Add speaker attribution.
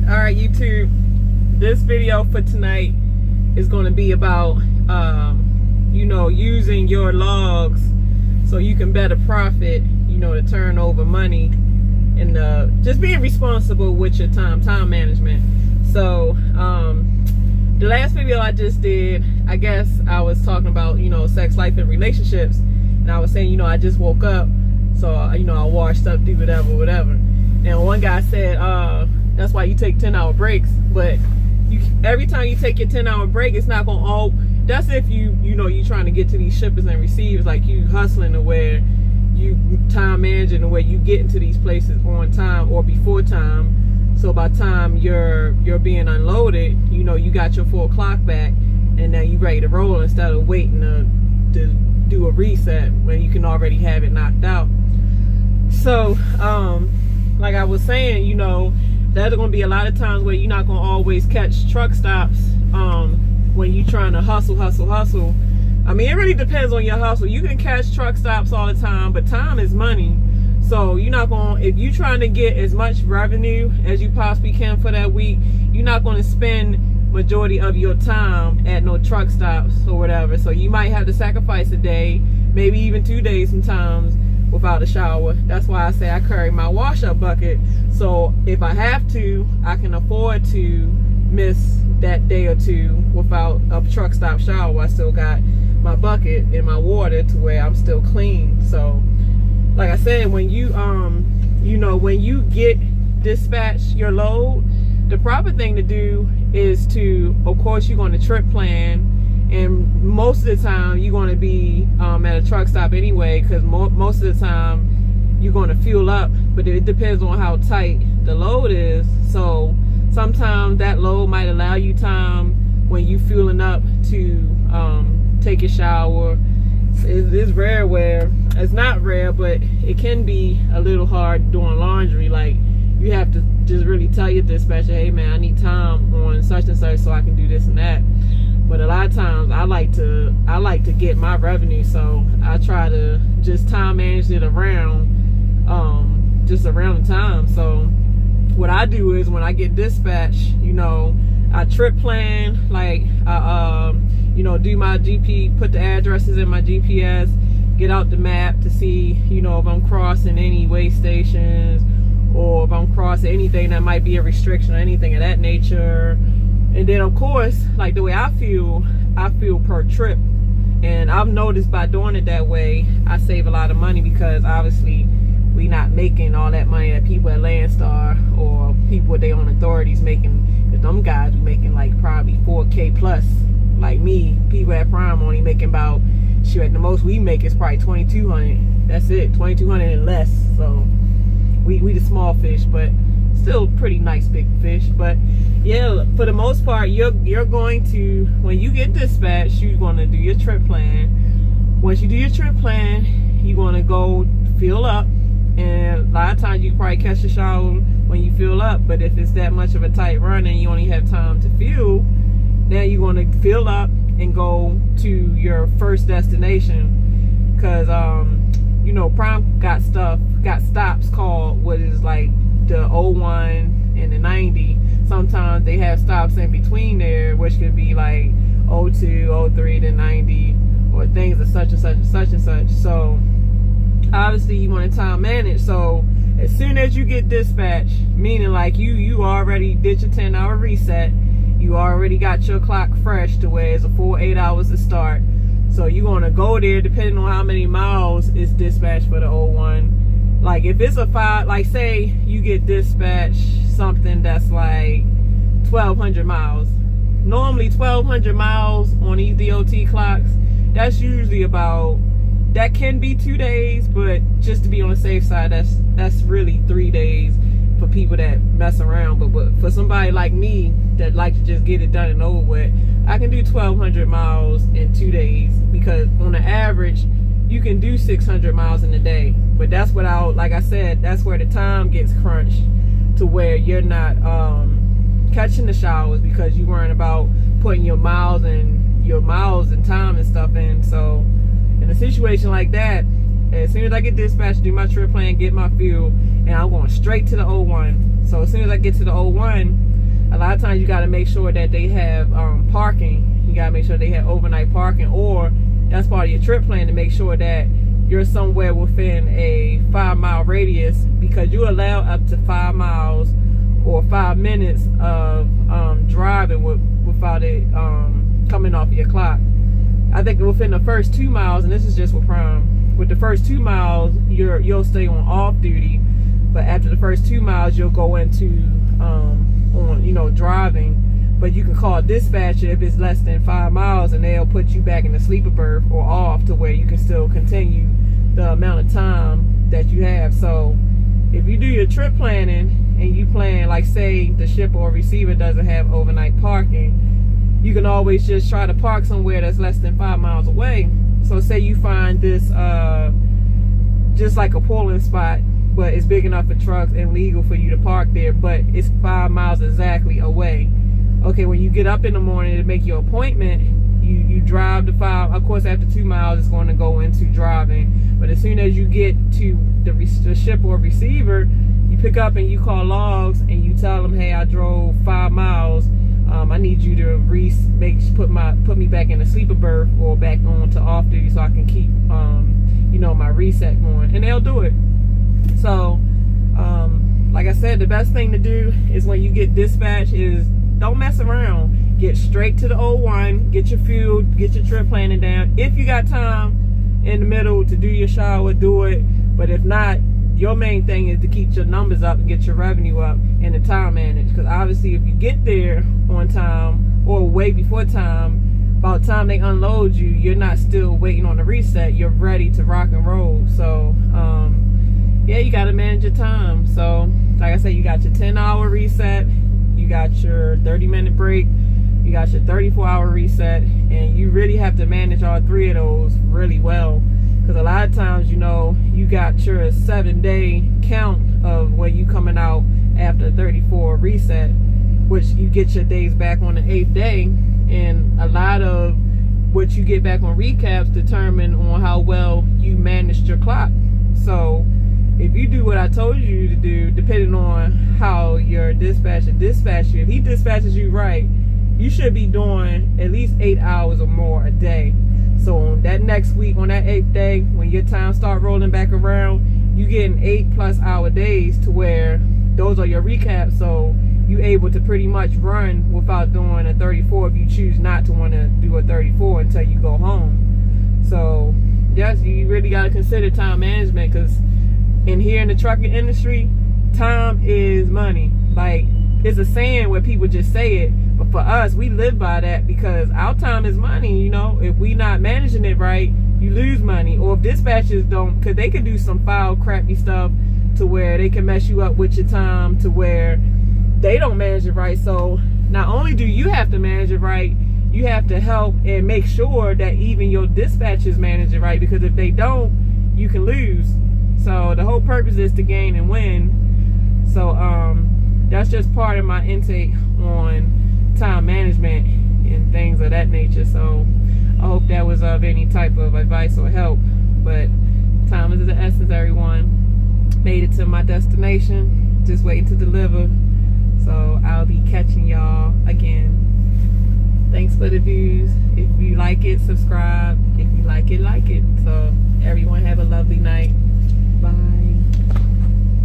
Speaker 1: Alright, YouTube, this video for tonight is going to be about using your logs so you can better profit, to turn over money, and just being responsible with your time management. So the last video I just did, I guess I was talking about sex life and relationships, and I was saying I just woke up, so I washed up, do whatever. Now one guy said that's why you take 10-hour breaks, but every time you take your 10-hour break, it's not gonna all. That's if you trying to get to these shippers and receivers, like you hustling to where you time managing the way you get into these places on time or before time. So by the time you're being unloaded, you got your 4 o'clock back, and now you ready to roll instead of waiting to do a reset when you can already have it knocked out. So like I was saying, there's going to be a lot of times where you're not going to always catch truck stops when you're trying to hustle. I mean, it really depends on your hustle. You can catch truck stops all the time, but time is money. So you're not going to, if you're trying to get as much revenue as you possibly can for that week, you're not going to spend majority of your time at no truck stops or whatever. So you might have to sacrifice a day, maybe even 2 days sometimes, without a shower. That's why I say I carry my wash up bucket, so if I have to, I can afford to miss that day or two without a truck stop shower. I still got my bucket and my water to where I'm still clean. So like I said, when you when you get dispatched your load, the proper thing to do is to, of course, you're going to trip plan. And most of the time you're going to be at a truck stop anyway, because most of the time you're going to fuel up, but it depends on how tight the load is. So sometimes that load might allow you time when you fueling up to take a shower. It's rare where, it's not rare, but it can be a little hard doing laundry. Like, you have to just really tell your dispatcher, hey man, I need time on such and such so I can do this and that. But a lot of times I like to get my revenue, so I try to just time manage it around just around the time. So what I do is, when I get dispatched, I trip plan, like I do my GP, put the addresses in my GPS, get out the map to see if I'm crossing any way stations, or if I'm crossing anything that might be a restriction or anything of that nature. And then of course, like the way I feel per trip. And I've noticed by doing it that way, I save a lot of money, because obviously we not making all that money that people at Landstar or people with their own authorities making. Because them guys be making like probably 4K plus. Like me, people at Prime only making about, at the most we make is probably 2,200. That's it, 2,200 and less. So we the small fish, but still pretty nice big fish. But yeah, for the most part, you're going to, when you get dispatched, you're going to do your trip plan. Once you do your trip plan, you're going to go fill up, and a lot of times you probably catch a shower when you fill up. But if it's that much of a tight run and you only have time to fuel, then you're going to fill up and go to your first destination. Because Prime got stops called, what is like the 01 and the 90. Sometimes they have stops in between there, which could be like 02, 03 to 90, or things of such and such and such and such. So obviously you want to time manage. So as soon as you get dispatched, meaning like you already did your 10-hour reset, you already got your clock fresh to where it's a full 8 hours to start. So you're going to go there depending on how many miles is dispatched for the 01. Like if it's a 5, like say you get dispatched something that's like 1,200 miles. Normally 1,200 miles on these DOT clocks, that's usually about, that can be 2 days, but just to be on the safe side, that's really 3 days for people that mess around. But for somebody like me that like to just get it done and over with, I can do 1,200 miles in 2 days, because on the average you can do 600 miles in a day. But that's without, like I said, that's where the time gets crunched, to where you're not catching the showers, because you're worrying about putting your miles and time and stuff in. So in a situation like that, as soon as I get dispatched, do my trip plan, get my fuel, and I'm going straight to the 01. So as soon as I get to the 01, a lot of times you got to make sure that they have parking. You got to make sure they have overnight parking, or that's part of your trip plan, to make sure that you're somewhere within a 5-mile radius, because you allow up to 5 miles or 5 minutes of driving without it coming off your clock. I think within the first 2 miles, and this is just with Prime, with the first 2 miles you'll stay on off duty, but after the first 2 miles you'll go into on driving. But you can call dispatcher if it's less than 5 miles, and they'll put you back in the sleeper berth or off, to where you can still continue the amount of time that you have. So if you do your trip planning and you plan, like say the shipper or receiver doesn't have overnight parking, you can always just try to park somewhere that's less than 5 miles away. So say you find this just like a pulling spot, but it's big enough for trucks and legal for you to park there, but it's 5 miles exactly away. Okay, when you get up in the morning to make your appointment, you drive the 5. Of course, after 2 miles, it's going to go into driving. But as soon as you get to the shipper or receiver, you pick up and you call logs and you tell them, hey, I drove 5 miles. I need you to put me back in the sleeper berth or back on to off duty, so I can keep my reset going, and they'll do it. So like I said, the best thing to do is when you get dispatched is don't mess around. Get straight to the 01, get your fuel, get your trip planning down. If you got time in the middle to do your shower, do it. But if not, your main thing is to keep your numbers up and get your revenue up and the time managed. Because obviously if you get there on time or way before time, by the time they unload you, you're not still waiting on the reset. You're ready to rock and roll. So yeah, you got to manage your time. So like I said, you got your 10-hour reset, you got your 30-minute break, you got your 34-hour reset, and you really have to manage all 3 of those really well. Because a lot of times, you got your 7-day count of when you coming out after 34 reset, which you get your days back on the 8th day, and a lot of what you get back on recaps determine on how well you managed your clock. So if you do what I told you to do, depending on how your dispatcher dispatches you, if he dispatches you right, you should be doing at least 8 hours or more a day. So on that next week, on that 8th day, when your time start rolling back around, you getting 8+ hour days, to where those are your recaps. So you able to pretty much run without doing a 34 if you choose not to want to do a 34 until you go home. So yes, you really got to consider time management, because in here in the trucking industry, time is money. Like, it's a saying where people just say it, but for us, we live by that, because our time is money. If we not managing it right, you lose money. Or if dispatchers don't, because they can do some foul, crappy stuff to where they can mess you up with your time, to where they don't manage it right. So not only do you have to manage it right, you have to help and make sure that even your dispatchers manage it right, because if they don't, you can lose. So the whole purpose is to gain and win. So that's just part of my intake on time management and things of that nature. So I hope that was of any type of advice or help. But time is the essence, everyone. Made it to my destination, just waiting to deliver. So I'll be catching y'all again. Thanks for the views. If you like it, subscribe. If you like it, like it. So everyone have a lovely night.